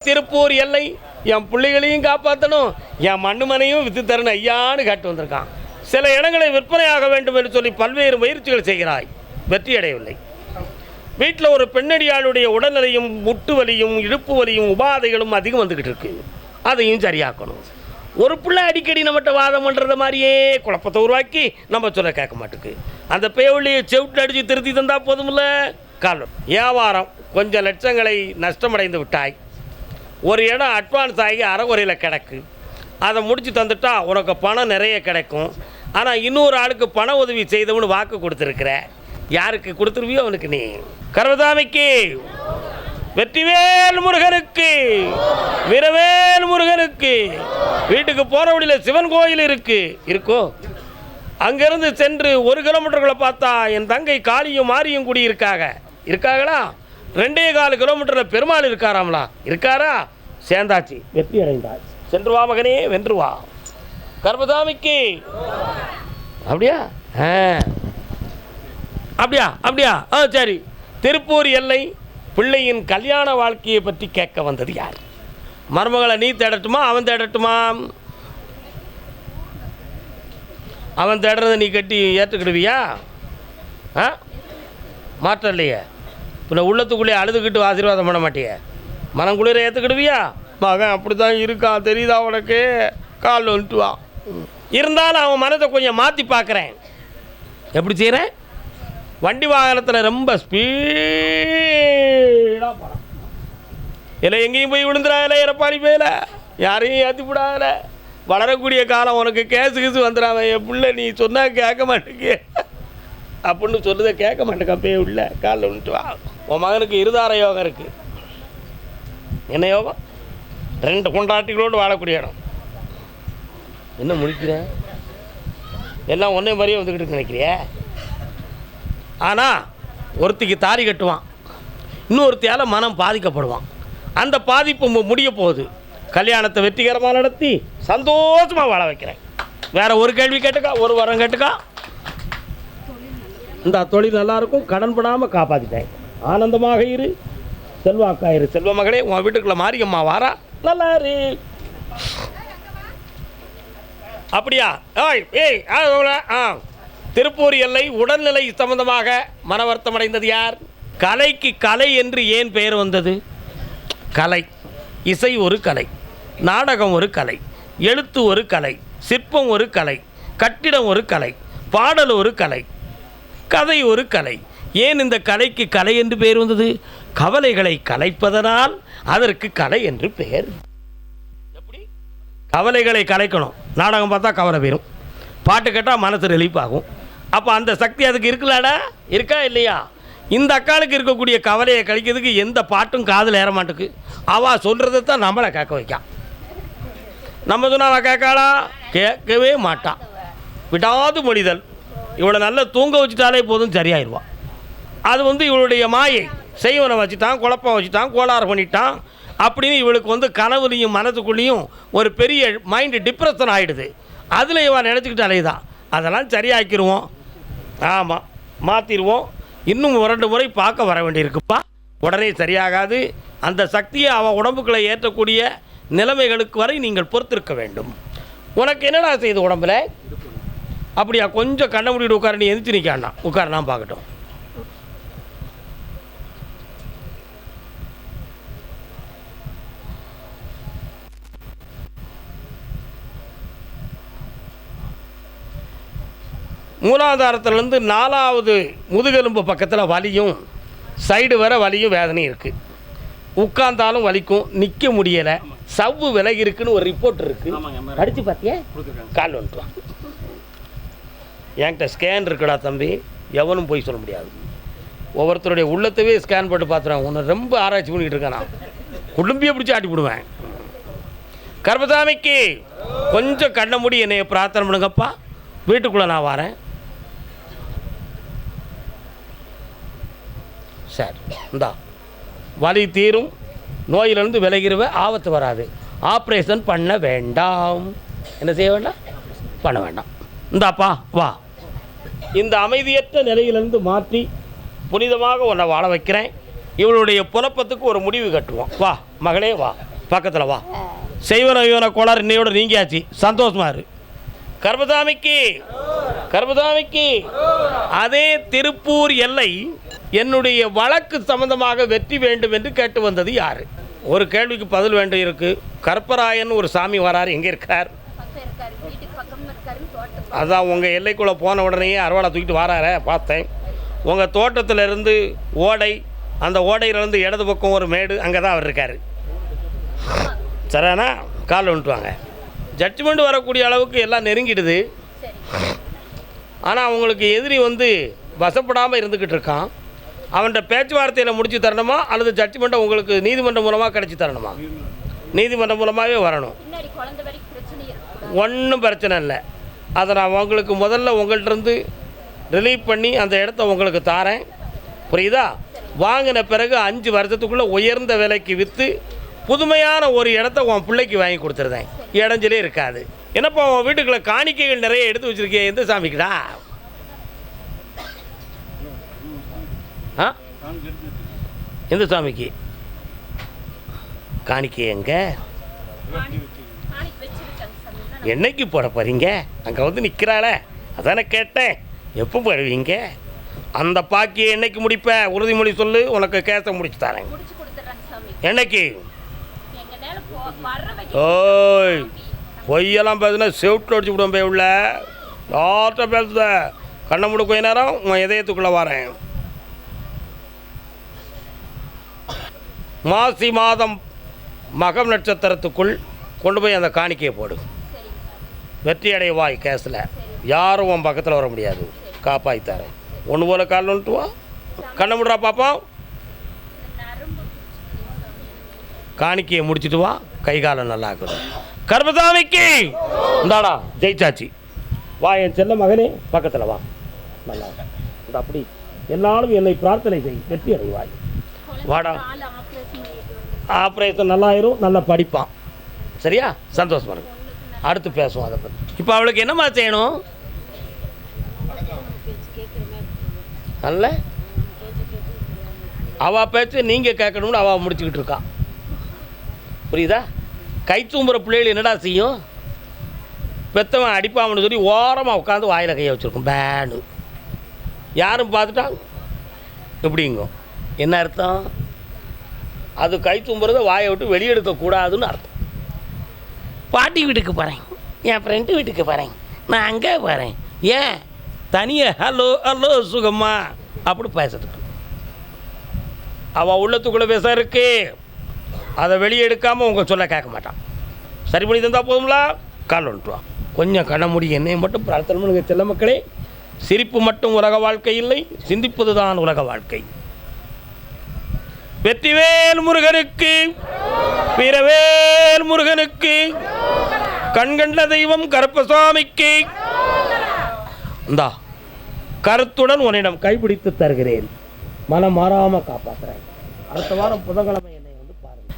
திருப்பூர் எல்லை என் பிள்ளைகளையும் காப்பாற்றணும், என் மண்ணுமனையும் விற்று தரணும் ஐயான்னு காட்டு வந்திருக்கான். சில இடங்களை விற்பனையாக வேண்டும் என்று சொல்லி பல்வேறு முயற்சிகள் செய்கிறாய், வெற்றி அடையவில்லை. வீட்டில் ஒரு பெண்ணடியாளுடைய உடல்நிலையும் முட்டு வலியும் இடுப்பு வலியும் உபாதைகளும் அதிகம் வந்துக்கிட்டு இருக்கு, அதையும் சரியாக்கணும். ஒரு பிள்ளை அடிக்கடி நம்மகிட்ட வாதம் பண்ணுறத மாதிரியே குழப்பத்தை உருவாக்கி நம்ம சொல்ல கேட்க மாட்டுக்கு. அந்த பேவழியை செவிட்டு அடித்து திருத்தி தந்தால் போதுமில்ல. காலம் வியாபாரம் கொஞ்சம் லட்சங்களை நஷ்டமடைந்து விட்டாய். ஒரு இடம் அட்வான்ஸ் ஆகி அறகுறையில் கிடக்கு, அதை முடித்து தந்துட்டா உனக்கு பணம் நிறைய கிடைக்கும். ஆனால் இன்னொரு ஆளுக்கு பண உதவி செய்தவனு வாக்கு கொடுத்துருக்குற, யாருக்கு கொடுத்துருவியோ அவனுக்கு நீ. கர்வதாமிக்கு, வெற்றிவேல் முருகனுக்கு, வீரவேல் முருகனுக்கு. வீட்டுக்கு போகிற வழியில் சிவன் கோயில் இருக்கோ, அங்கேருந்து சென்று 1 கிலோமீட்டர்களை பார்த்தா என் தங்கை காளியும் மாரியும் கூடி இருக்காங்களா. 2.25 கிலோமீட்டரில் பெருமாள் இருக்காராம்லா, இருக்காரா. சேர்ந்தாச்சு, வெற்றி அடைந்தாய். சென்று வா மகனே, வென்று வா. கர்மதாமிக்கு அப்படியா அப்படியா அப்படியா சரி. திருப்பூர் எல்லை பிள்ளையின் கல்யாண வாழ்க்கையை பற்றி கேட்க வந்தது யார்? மருமகளை நீ தேடட்டுமா அவன் தேடட்டுமா? அவன் தேடுறதை நீ கட்டி ஏற்றுக்கிடுவியா? மாற்றம் இல்லையே. பின்ன உள்ளத்துக்குள்ளே அழுதுகிட்டு ஆசீர்வாதம் பண்ண மாட்டிய, மனங்குளிர ஏற்றுக்கிடுவியா? மகன் அப்படி தான் இருக்கான் தெரியுதா உனக்கு, காலில் வந்துட்டு வா. இருந்தாலும் அவன் மனதை கொஞ்சம் மாற்றி பார்க்குறேன். எப்படி செய்கிறேன்? வண்டி வாகனத்தில் ரொம்ப ஸ்பீடாக போகிறான். இல்லை எங்கேயும் போய் விழுந்துடாதில்ல, இறப்பாடி போயில யாரையும் ஏற்றி விடாதில்ல. வளரக்கூடிய காலம் உனக்கு கேசு வந்துடாம. என் பிள்ளை நீ சொன்னால் கேட்க மாட்டேங்க அப்படின்னு சொல்லுத கேட்க மாட்டேங்க. அப்பயே உள்ள காலில் விழுந்துட்டு வா. உன் மகனுக்கு இருதார யோகம் இருக்குது. என்ன யோகம்? 2 கொண்டாட்டிகளோடு வாழக்கூடிய இடம். என்ன முடிக்கிறேன்? எல்லாம் ஒன்றே மாதிரியே வந்துக்கிட்டு நினைக்கிறிய. ஆனால் ஒருத்திக்கு தாரி கட்டுவான், இன்னொருத்தியால் மனம் பாதிக்கப்படுவான். அந்த பாதிப்பு முடிய போகுது. கல்யாணத்தை வெற்றிகரமாக நடத்தி சந்தோஷமாக வாழ வைக்கிறேன். வேற ஒரு கேள்வி கேட்டுக்கா, ஒரு வரம் கேட்டுக்கா. இந்த தொழில் நல்லாயிருக்கும், கடன் படாமல் காப்பாற்றிட்டேன். ஆனந்தமாக இரு, செல்வாக்காயிரு. செல்வ மகளே, உன் வீட்டுக்குள்ள மாரியம்மா வாரா, நல்லா இரு. அப்படியா? திருப்பூர் எல்லை உடல்நிலை சம்பந்தமாக மனவர்த்தம் அடைந்தது யார்? கலைக்கு கலை என்று ஏன் பெயர் வந்தது? கலை, இசை ஒரு கலை, நாடகம் ஒரு கலை, எழுத்து ஒரு கலை, சிற்பம் ஒரு கலை, கட்டிடம் ஒரு கலை, பாடல் ஒரு கலை, கதை ஒரு கலை. ஏன் இந்த கலைக்கு கலை என்று பெயர் வந்தது? கவலைகளை கலைப்பதனால் அதற்கு கலை என்று பெயர். எப்படி? கவலைகளை கலைக்கணும். நாடகம் பார்த்தா கவலை போயிடும், பாட்டு கேட்டால் மனசு ரிலீஃப் ஆகும். அப்போ அந்த சக்தி அதுக்கு இருக்குல்லடா, இருக்கா இல்லையா? இந்த அக்காளுக்கு இருக்கக்கூடிய கவலையை கழிக்கிறதுக்கு எந்த பாட்டும் காதில் ஏற மாட்டுக்கு. அவள் சொல்கிறத தான் நம்மளை கேட்க வைக்கான். நம்ம சொன்னால் அவள் கேட்காளா? கேட்கவே மாட்டான். விடாது மொழிதல். இவளை நல்லா தூங்க வச்சுட்டாலே போதும், சரியாயிடுவான். அது இவளுடைய மாயை. செய்வனை வச்சுட்டான், குழப்பம் வச்சுட்டான், கோளாறு பண்ணிட்டான் அப்படின்னு இவளுக்கு கனவுலையும் மனசுக்குள்ளேயும் ஒரு பெரிய மைண்டு டிப்ரெஷன் ஆகிடுது. அதில் இவன் நினச்சிக்கிட்டாலே தான். அதெல்லாம் சரியாக்கிடுவோம். ஆமாம், மாற்றிடுவோம். இன்னும் 2 முறை பார்க்க வர வேண்டியிருக்குப்பா. உடனே சரியாகாது. அந்த சக்தியை அவன் உடம்புக்குள்ளே ஏற்றக்கூடிய நிலைமைகளுக்கு வரை நீங்கள் பொறுத்திருக்க வேண்டும். உனக்கு என்னடா செய்யுது உடம்புல? அப்படியா? கொஞ்சம் கண்ண முடிவிட்டு உட்கார. நீ எந்திரிச்சு நிற்காண்டா, உட்கார, நான் பார்க்கட்டும். மூலாதாரத்திலேருந்து 4வது முதுகெலும்பு பக்கத்தில் வலியும், சைடு வர வலியும் வேதனையும் இருக்குது. உட்கார்ந்தாலும் வலிக்கும், நிற்க முடியலை, சவ்வு விலகி இருக்குன்னு ஒரு ரிப்போர்ட் இருக்குது. படித்து பார்த்தியா? கால் வந்துட்டு வா. என்கிட்ட ஸ்கேன் இருக்குடா தம்பி, எவனும் போய் சொல்ல முடியாது. ஒவ்வொருத்தருடைய உள்ளத்தவே ஸ்கேன் போட்டு பார்த்துருவேன். உன்னை ரொம்ப ஆராய்ச்சி பண்ணிக்கிட்டு இருக்கேன். நான் குடும்பியை பிடிச்சி ஆட்டி விடுவேன். கர்மசாமிக்கு கொஞ்சம் கண்ண மூடி என்னைய பிரார்த்தனை பண்ணுங்கப்பா. வீட்டுக்குள்ளே நான் வரேன். சரி, இந்தா வலி தீரும், நோயிலிருந்து விலகிருவ, ஆபத்து வராது. ஆப்ரேஷன் பண்ண வேண்டாம். என்ன செய்ய வேண்டாம்? பண்ண வேண்டாம். இந்தாப்பா வா. இந்த அமைதியற்ற நிலையிலிருந்து மாற்றி புனிதமாக உன்னை வாழ வைக்கிறேன். இவளுடைய புலப்பத்துக்கு ஒரு முடிவு கட்டுவோம். வா மகளே வா. பக்கத்தில் வா. செய்வன இவன கோளாறு இன்னையோட நீங்கியாச்சு. சந்தோஷமா இரு. கர்மசாமிக்கு கர்மசாமிக்கு. அதே திருப்பூர் எல்லை என்னுடைய வழக்கு சம்பந்தமாக வெற்றி வேண்டும் என்று கேட்டு வந்தது யாரு? ஒரு கேள்விக்கு பதில் வேண்டும் இருக்கு. கற்பராயன் ஒரு சாமி வராரு, எங்கே இருக்கார்? அதான் உங்கள் எல்லைக்குள்ளே போன உடனேயே அறுவாலை தூக்கிட்டு வரார பார்த்தேன். உங்கள் தோட்டத்திலிருந்து ஓடை, அந்த ஓடையிலேருந்து இடது பக்கம் ஒரு மேடு, அங்கே தான் அவர் இருக்கார். சரிண்ணா, கால் வந்துட்டு வாங்க. ஜட்ஜ்மெண்ட் வரக்கூடிய அளவுக்கு எல்லாம் நெருங்கிடுது. ஆனால் அவங்களுக்கு எதிரி வந்து வசப்படாமல் இருந்துக்கிட்டு இருக்கான். அவன்கிட்ட பேச்சுவார்த்தையில் முடிச்சு தரணுமா அல்லது ஜட்ஜ்மெண்ட்டை உங்களுக்கு நீதிமன்றம் மூலமாக கிடச்சி தரணுமா? நீதிமன்றம் மூலமாகவே வரணும். ஒன்றும் பிரச்சனை இல்லை. அதை நான் உங்களுக்கு முதல்ல உங்கள்கிட்டருந்து ரிலீவ் பண்ணி அந்த இடத்த உங்களுக்கு தாரேன். புரியுதா? வாங்கின பிறகு 5 வருஷத்துக்குள்ளே உயர்ந்த விலைக்கு விற்று புதுமையான ஒரு இடத்த உன் பிள்ளைக்கு வாங்கி கொடுத்துருந்தேன். இடைஞ்சலே இருக்காது. என்னப்பா உன் வீட்டுக்குள்ளே காணிக்கைகள் நிறைய எடுத்து வச்சுருக்கேன். எந்த சாமிக்குடா? ஆ, எந்த சாமிக்கு காணிக்கை? எங்கே என்னைக்கு போட போகிறீங்க? அங்கே வந்து நிற்கிறாள, அதானே கேட்டேன். எப்போ போடுவீங்க? அந்த பாக்கியை என்னைக்கு முடிப்ப? உறுதிமொழி சொல்லு, உனக்கு கேஸை முடிச்சு தரேன். என்னைக்கு? ஓய், பொய்யெல்லாம் பேசுனா செவுட்டில் அடிச்சு விடுவோம். போய் உள்ள யார்கிட்ட பேசுத? கண்ணை மூட கொஞ்ச நேரம் உன் இதயத்துக்குள்ளே வரேன். மாசி மாதம் மகம் நட்சத்திரத்துக்குள் கொண்டு போய் அந்த காணிக்கையை போடு. வெற்றி அடைவாய். கேஸில் யாரும் உன் பக்கத்தில் வர முடியாது. காப்பாற்றி தரேன். ஒன்று போல கால் வந்துட்டு வா. கண்ணை முடுறா பாப்பா. காணிக்கையை முடிச்சுட்டு வா. கை காலம் நல்லா இருக்குது. கர்மசாமிக்கு இந்தாடா ஜெயிச்சாச்சு. வா என் செல்ல மகனே, பக்கத்தில் வா. நல்லா இந்த அப்படி எல்லாரும் என்னை பிரார்த்தனை செய். வெற்றி அடைவாய். வாடா. ஆப்ரேஷன் நல்லாயிரும். நல்லா படிப்பான். சரியா? சந்தோஷமா இருக்கு. அடுத்து பேசுவோம் அதை பற்றி. இப்போ அவளுக்கு என்னம்மா செய்யணும்? நல்ல அவள் பேச்சு நீங்கள் கேட்கணும்னு அவள் முடிச்சுக்கிட்டு இருக்கான். புரியுதா? கை தூம்புற பிள்ளைகள் என்னடா செய்யும்? பெத்தவன் அடிப்பாமனு சொல்லி ஓரமாக உட்காந்து வாயில் கையை வச்சுருக்கும். பேனு யாரும் பார்த்துட்டா எப்படிங்க? என்ன அர்த்தம்? அது கை தூம்புறதை வாயை விட்டு வெளியெடுக்கக்கூடாதுன்னு அர்த்தம். பாட்டி வீட்டுக்கு போகிறேன், என் ஃப்ரெண்டு வீட்டுக்கு போகிறேன், நான் அங்கே போகிறேன். ஏன் தனியாக ஹலோ ஹலோ சுகம்மா அப்படி பேசுறதுக்கு? அவள் உள்ளத்துக்குள்ளே பேச இருக்கு. அதை வெளியே எடுக்காமல் உங்கள் சொல்ல கேட்க மாட்டான். சரி பண்ணி தந்தால் போதுங்களா? கால் வந்துட்டுவான். கொஞ்சம் கண்ண முடி. என்னை மட்டும் பிரார்த்தனை பண்ணுங்க செல்ல மக்களே. சிரிப்பு மட்டும் உலக வாழ்க்கை இல்லை, சிந்திப்பது தான் உலக வாழ்க்கை. வெற்றிவேல் முருகனுக்கு, வீரவேல் முருகனுக்கு, கண்கண்ட தெய்வம் கருப்பசாமிக்கு. இந்தா கருத்துடன் உன்னிடம் கைப்பிடித்து தருகிறேன். மனம் மாறாம காப்பாற்றுறேன். அடுத்த வாரம் புதன்கிழமை என்னை வந்து பாருங்க.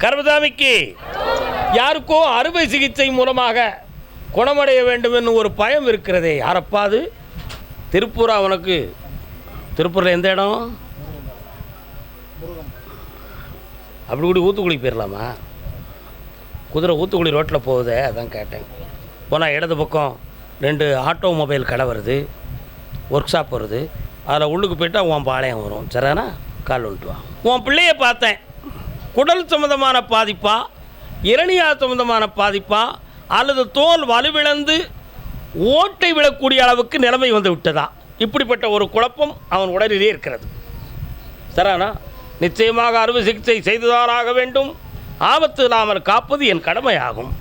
கருப்பசாமிக்கு யாருக்கோ அறுவை சிகிச்சை மூலமாக குணமடைய வேண்டும் என்று ஒரு பயம் இருக்கிறதே. யாரப்பா அது? திருப்பூரா உனக்கு? திருப்பூரில் எந்த இடம்? அப்படி கூட ஊத்துக்குழி போயிடலாமா? குதிரை ஊத்துக்குழி ரோட்டில் போகுதே, அதான் கேட்டேன். போனால் இடது பக்கம் 2 ஆட்டோமொபைல் கடை வருது, ஒர்க் ஷாப் வருது. அதில் உள்ளுக்கு போய்ட்டால் உன் பாளையம் வரும். சரிண்ணா? கால் வந்துட்டு வா. உன் பிள்ளைய பார்த்தேன். குடல் சம்மந்தமான பாதிப்பா, இரணியா சம்மந்தமான பாதிப்பா, அல்லது தோல் வலுவிழந்து ஓட்டை விழக்கூடிய அளவுக்கு நிலைமை வந்து விட்டதா? இப்படிப்பட்ட ஒரு குழப்பம் அவன் உடலிலே இருக்கிறது. சரிண்ணா? நிச்சயமாக அறுவை சிகிச்சை செய்துதானாக வேண்டும். ஆபத்து இல்லாமல் காப்பது என் கடமையாகும்.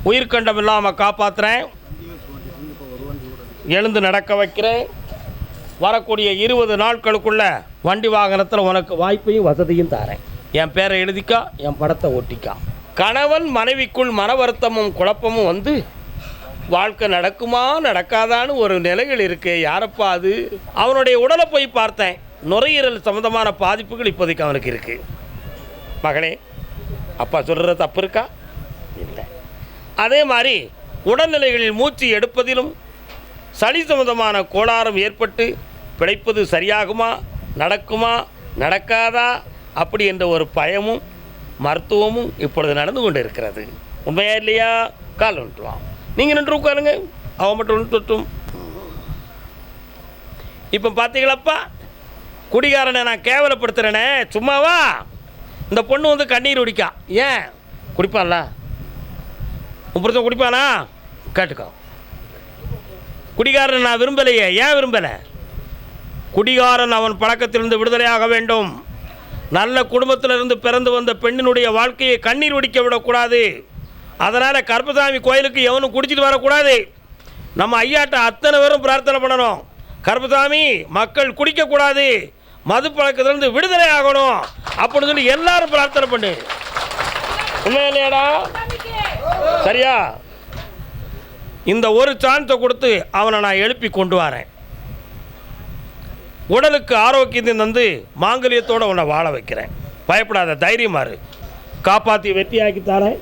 உயிர்கண்டம் இல்லாமல் காப்பாற்றுறேன். எழுந்து நடக்க வைக்கிறேன். வரக்கூடிய 20 நாட்களுக்குள்ள வண்டி வாகனத்தில் உனக்கு வாய்ப்பையும் வசதியும் தாரேன். என் பேரை எழுதிக்கா, என் படத்தை ஒட்டிக்கா. கணவன் மனைவிக்குள் மன வருத்தமும் குழப்பமும் வந்து வாழ்க்கை நடக்குமா நடக்காதான்னு ஒரு நிலைகள் இருக்கு. யாரப்பா அது? அவனுடைய உடலை போய் பார்த்தேன். நுரையீரல் சம்பந்தமான பாதிப்புகள் இப்போதைக்கு அவனுக்கு இருக்கு. மகளே, அப்பா சொல்கிற தப்பு இருக்கா? இல்லை. அதே மாதிரி உடல்நிலைகளில் மூச்சு எடுப்பதிலும் சளி சம்பந்தமான கோளாறும் ஏற்பட்டு பிழைப்பது சரியாகுமா, நடக்குமா, நடக்காதா அப்படி என்ற ஒரு பயமும் மருத்துவமும் இப்பொழுது நடந்து கொண்டு இருக்கிறது. உண்மையா இல்லையா? கால் நின்றுவான், நீங்கள் நின்று உட்காருங்க, அவன் மட்டும் நின்றுட்டும். இப்போ பார்த்தீங்களாப்பா, குடிகாரனை நான் கேவலப்படுத்துகிறேனே, சும்மாவா? இந்த பொண்ணு வந்து கண்ணீர் குடிக்கா. ஏன் குடிப்பான்ல? உன் குடிப்பானா? கேட்டுக்கோ. குடிகாரன் நான் விரும்பலையே. ஏன் விரும்பலை? குடிகாரன் அவன் பழக்கத்திலிருந்து விடுதலையாக வேண்டும். நல்ல குடும்பத்திலிருந்து பிறந்து வந்த பெண்ணினுடைய வாழ்க்கையை கண்ணீர் குடிக்க விடக்கூடாது. அதனால் கருப்பசாமி கோயிலுக்கு எவனும் குடிச்சிட்டு வரக்கூடாது. நம்ம ஐயாட்ட அத்தனை பேரும் பிரார்த்தனை பண்ணணும், கருப்பசாமி மக்கள் குடிக்கக்கூடாது, மது பழக்கத்திலிருந்து விடுதலை ஆகணும் அப்படின்னு சொல்லி எல்லாரும் பிரார்த்தனை பண்ணு. உண்மையா இல்லையாடா? சரியா? இந்த ஒரு சான்ஸை கொடுத்து அவனை நான் எழுப்பி கொண்டு வரேன். உடலுக்கு ஆரோக்கியத்தை தந்து மாங்கல்யத்தோடு உன்னை வாழ வைக்கிறேன். பயப்படாத, தைரியமாறு, காப்பாற்றி வெற்றியாக்கி தரேன்.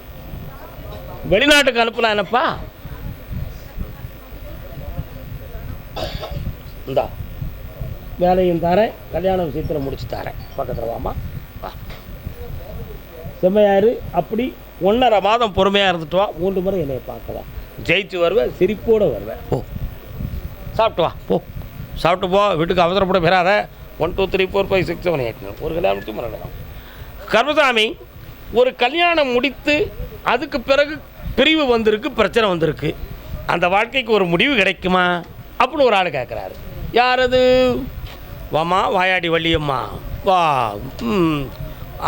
வெளிநாட்டுக்கு அனுப்பலாம் என்னப்பா? இந்தா வேலையும் தரேன், கல்யாண விஷயத்தில் முடிச்சு தரேன். பக்கத்தில் வாமா, வா. செம்மையாரு. அப்படி 1.5 மாதம் பொறுமையாக இருந்துட்டு வா. 3 முறை என்னை பார்க்கலாம். ஜெயிச்சு வருவேன், சிரிப்போடு வருவேன். ஓ, சாப்பிட்டு வா, போ, சாப்பிட்டு போ. வீட்டுக்கு அவசரப்பட பெறாத. 1 2 3 4 5 6 7 8 ஒரு கல்யாணத்துக்கு மரணம். கர்மசாமி, ஒரு கல்யாணம் முடித்து அதுக்கு பிறகு பிரிவு வந்திருக்கு, பிரச்சனை வந்திருக்கு. அந்த வாழ்க்கைக்கு ஒரு முடிவு கிடைக்குமா அப்படின்னு ஒரு ஆள் கேட்குறாரு. யார் அது? வாமா, வாயாடி வள்ளியம்மா வா.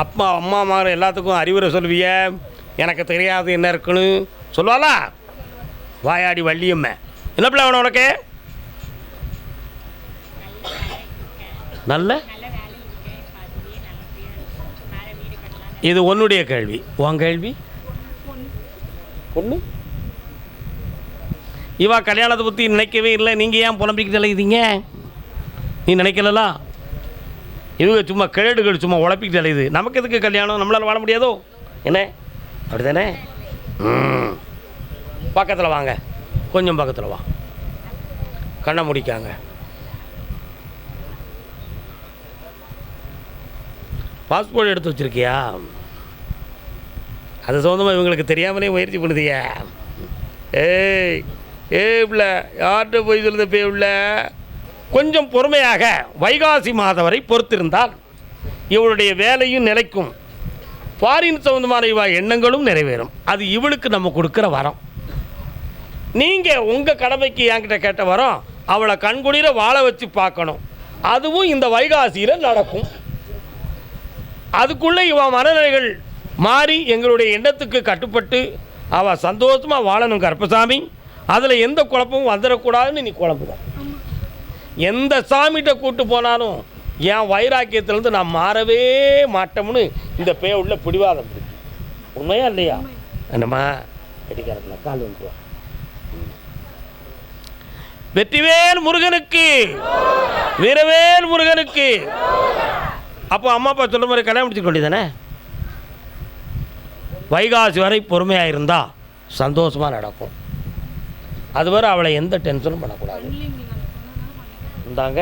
அப்பா அம்மா மாதிரி எல்லாத்துக்கும் அறிவுரை சொல்லுவிய, எனக்கு தெரியாது என்ன இருக்குன்னு சொல்லுவாளா? வாயாடி வள்ளியம்மா. என்ன பிள்ளை வேணும் உனக்கு? நல்ல, இது உன்னுடைய கேள்வி. உன் கேள்வி பொண்ணு. இவா கல்யாணத்தை பற்றி நினைக்கவே இல்லை. நீங்கள் ஏன் புலம்பிக்கிட்டு அலையுதீங்க? நீ நினைக்கலாம். இவங்க சும்மா கேடுகள் சும்மா உழப்பிக்கிட்டு அலையுது. நமக்கு எதுக்கு கல்யாணம்? நம்மளால் வாழ முடியாதோ என்ன? அப்படி தானே? பக்கத்தில் வாங்க, கொஞ்சம் பக்கத்தில் வா. கண்ணை முடிக்காங்க. பாஸ்போர்ட் எடுத்து வச்சுருக்கியா? அது சொந்தமாக இவங்களுக்கு தெரியாமலே முயற்சி பண்ணுதியா? ஏய் பிள்ளை, யார்கிட்ட போய் சொல்லுத பே உள்ள? கொஞ்சம் பொறுமையாக வைகாசி மாதம் வரை பொறுத்திருந்தால் இவளுடைய வேலையும் நிலைக்கும், ஃபாரின் சம்பந்தமான இவா எண்ணங்களும் நிறைவேறும். அது இவளுக்கு நம்ம கொடுக்குற வரம். நீங்கள் உங்கள் கடமைக்கு என்கிட்ட கேட்ட வரம், அவளை கண்குளிர வாழ வச்சு பார்க்கணும். அதுவும் இந்த வைகாசியில் நடக்கும். அதுக்குள்ளே இவன் மனநிலைகள் மாறி எங்களுடைய எண்ணத்துக்கு கட்டுப்பட்டு அவள் சந்தோஷமாக வாழணும் கருப்பசாமி. அதில் எந்த குழப்பமும் வந்துடக்கூடாதுன்னு நீ குழம்புதான். எந்த சாமிகிட்ட கூட்டு போனாலும் என் வைராக்கியத்திலேருந்து நான் மாறவே மாட்டோம்னு இந்த பே உள்ள பிடிவாதம் இருக்கு. உண்மையா இல்லையா? என்னம்மா கட்டிக்காரத்தில் கால் வந்துடுவா. வெற்றிவேல் முருகனுக்கு, வீரவேல் முருகனுக்கு. அப்போ அம்மா அப்பா சொல்ல மாதிரி கல்யாணம் முடிச்சுக்க வேண்டியதானே? வைகாசி வரை பொறுமையாக இருந்தால் சந்தோஷமாக நடக்கும். அதுவரை அவளை எந்த டென்ஷனும் பண்ணக்கூடாது. இந்தாங்க,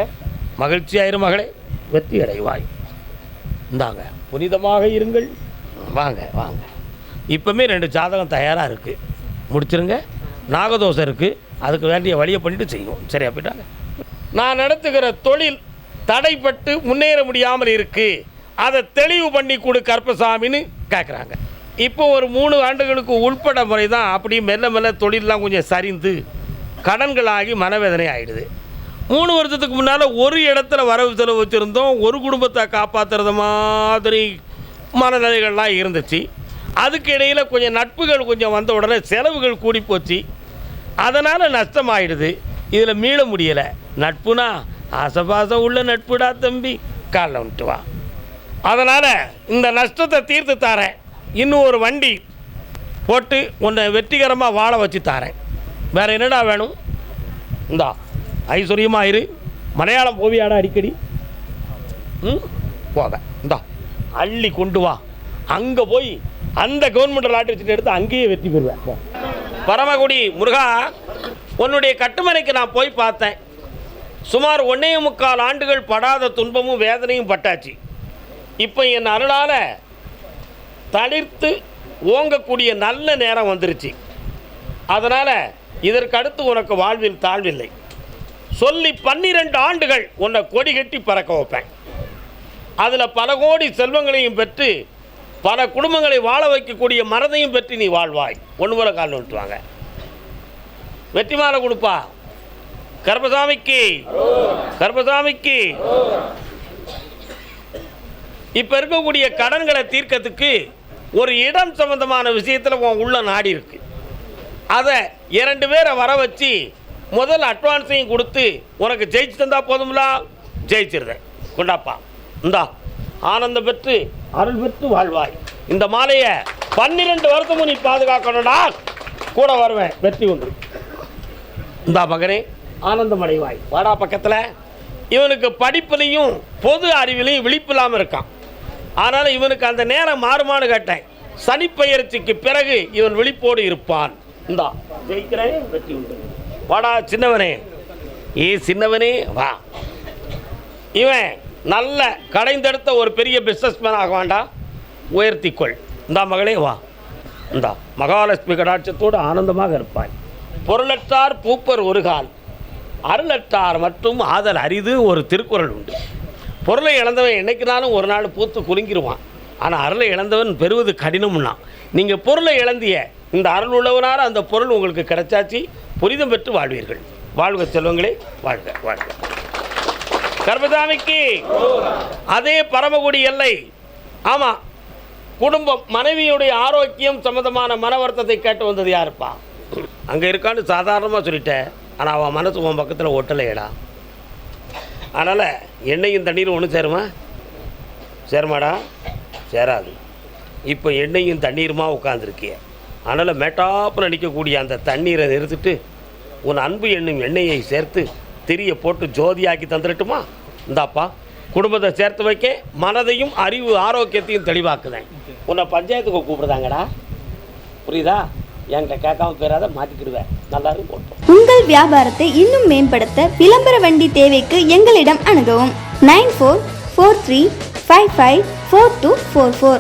மகிழ்ச்சியாயிரும் மகளே, வெற்றி அடைவாய். இந்தாங்க, புனிதமாக இருங்கள். வாங்க வாங்க. இப்போமே 2 ஜாதகம் தயாராக இருக்குது, முடிச்சிருங்க. நாகதோஷம் இருக்குது, அதுக்கு வேண்டிய வழியை பண்ணிட்டு செய்யும். சரியா போயிட்டாங்க. நான் நடத்துகிற தொழில் தடைப்பட்டு முன்னேற முடியாமல் இருக்குது, அதை தெளிவு பண்ணி கொடு கருப்பசாமின்னு கேட்குறாங்க. இப்போ ஒரு 3 ஆண்டுகளுக்கு உள்பட முறை தான் அப்படி மெல்ல மெல்ல தொழிலெலாம் கொஞ்சம் சரிந்து கடன்களாகி மனவேதனை ஆகிடுது. 3 வருஷத்துக்கு முன்னால் ஒரு இடத்துல வரவு செலவு வச்சுருந்தோம். ஒரு குடும்பத்தை காப்பாற்றுறது மாதிரி மனநிலைகள்லாம் இருந்துச்சு. அதுக்கு இடையில் கொஞ்சம் நட்புகள் கொஞ்சம் வந்த உடனே செலவுகள் கூடி போச்சு. அதனால் நஷ்டமாயிடுது. இதில் மீள முடியலை. நட்புனா ஆசபாசம் உள்ள நட்புடா தம்பி, காலில் வந்துட்டு வா. அதனால் இந்த நஷ்டத்தை தீர்த்து தாரேன். இன்னும் ஒரு வண்டி போட்டு உன்னை வெற்றிகரமாக வாழ வச்சு தாரேன். வேறு என்னடா வேணும்? இந்தா ஐஸ்வர்யமாக இரு. மலையாளம் போவியாடா அடிக்கடி? போக இந்தா அள்ளி கொண்டு வா. அங்கே போய் அந்த கவர்மெண்ட் லாட்டரி வச்சுட்டு எடுத்து அங்கேயே வெற்றி பெறுவேன். பரமக்குடி முருகா, உன்னுடைய கட்டுமனைக்கு நான் போய் பார்த்தேன். சுமார் 1.25 ஆண்டுகள் படாத துன்பமும் வேதனையும் பட்டாச்சு. இப்போ என் அருளால் தளிர்த்து ஓங்கக்கூடிய நல்ல நேரம் வந்துருச்சு. அதனால் இதற்கு அடுத்து உனக்கு வாழ்வில் தாழ்வில்லை. சொல்லி 12 ஆண்டுகள் உன்னை கொடி கட்டி பறக்க வைப்பேன். அதில் பல கோடி செல்வங்களையும் பெற்று பல குடும்பங்களை வாழ வைக்கக்கூடிய மனதையும் பெற்று நீ வாழ்வாய். ஒன்று போல கால் விட்டுவாங்க. வெற்றி மாலை கொடுப்பா. கர்பசாமிக்கு, கர்பசாமிக்கு. இப்போ இருக்கக்கூடிய கடன்களை தீர்க்கறதுக்கு ஒரு இடம் சம்பந்தமான விஷயத்தில் உன் உள்ள நாடி இருக்கு. அதை 2 பேரை வர வச்சு முதல் அட்வான்ஸையும் கொடுத்து உனக்கு ஜெயிச்சு தந்தா போதும்ல, ஜெயிச்சிருந்தேன். கொண்டாப்பா, இந்தா ஆனந்தம் பெற்று அருள் பெற்று வாழ்வாய். இந்த மாலையை 12 வருஷமும் நீ பாதுகாக்கணும்டா. கூட வருவேன். வெற்றி உண்டு. இந்தா மகனே, ஆனந்தம் அடைவாய். வாடா பக்கத்தில். இவனுக்கு படிப்புலையும் பொது அறிவிலையும் விழிப்பு இல்லாமல் இருக்கான். ஆனால் இவனுக்கு அந்த நேரம் மாறுமானு கேட்டேன். சனிப்பெயர்ச்சிக்கு பிறகு இவன் விழிப்போடு இருப்பான். இந்தா ஜெயிக்கிறேன். வெற்றி உண்டு. வாடா சின்னவனே. சின்னவனே வா. இவன் நல்ல கடைந்தெடுத்த ஒரு பெரிய பிஸ்னஸ்மேன் ஆக வேண்டாம். உயர்த்திக்கொள். இந்தா மகளே வா. இந்தா மகாலட்சுமி கடாட்சத்தோடு ஆனந்தமாக இருப்பாய். பொருளற்றார் பூப்பர் ஒரு கால், அருளற்றார் மற்றும் ஆதல் அரிது ஒரு திருக்குறள் உண்டு. பொருளை இழந்தவன் என்னைக்குனாலும் ஒரு நாள் பூத்து குலுங்கிடுவான். ஆனால் அருளை இழந்தவன் பெறுவது கடினம்னா. நீங்கள் பொருளை இழந்திய இந்த அருள் உள்ளவனால அந்த பொருள் உங்களுக்கு கிடைச்சாச்சு. புரிதம் பெற்று வாழ்வீர்கள். வாழ்க செல்வங்களே, வாழ்க வாழ்க. கர்பசாமிக்கு அதே பரமக்குடி எல்லை. ஆமாம், குடும்பம் மனைவியுடைய ஆரோக்கியம் சம்பந்தமான மன வருத்தத்தை கேட்டு வந்தது யாருப்பா? அங்கே இருக்கான்னு சாதாரணமாக சொல்லிட்டேன். ஆனால் அவன் மனசு உன் பக்கத்தில் ஒட்டலையடா. அதனால் எண்ணெயும் தண்ணீரும் ஒன்று சேருமா? சேருமாடா? சேராது. இப்போ எண்ணெயும் தண்ணீருமா உட்காந்துருக்கிய. அதனால் மேட்டாப்பில் நிற்கக்கூடிய அந்த தண்ணீரை நிறுத்திட்டு உன் அன்பு எண்ணும் எண்ணெயை சேர்த்து திரியை போட்டு ஜோதியாக்கி தந்துடட்டுமா? இந்தாப்பா, குடும்பத்தை சேர்த்து வைக்க மனதையும் அறிவு ஆரோக்கியத்தையும் தெளிவாக்குதேன். உன்னை பஞ்சாயத்துக்கு கூப்பிடுதாங்கடா. புரியுதா? என்கிட்ட கேட்காம பேராத மாற்றிக்கிடுவேன். நல்லாரும் போட்டோம். உங்கள் வியாபாரத்தை இன்னும் மேம்படுத்த விளம்பர வண்டி தேவைக்கு எங்களிடம் அணுகவும். 9443554244.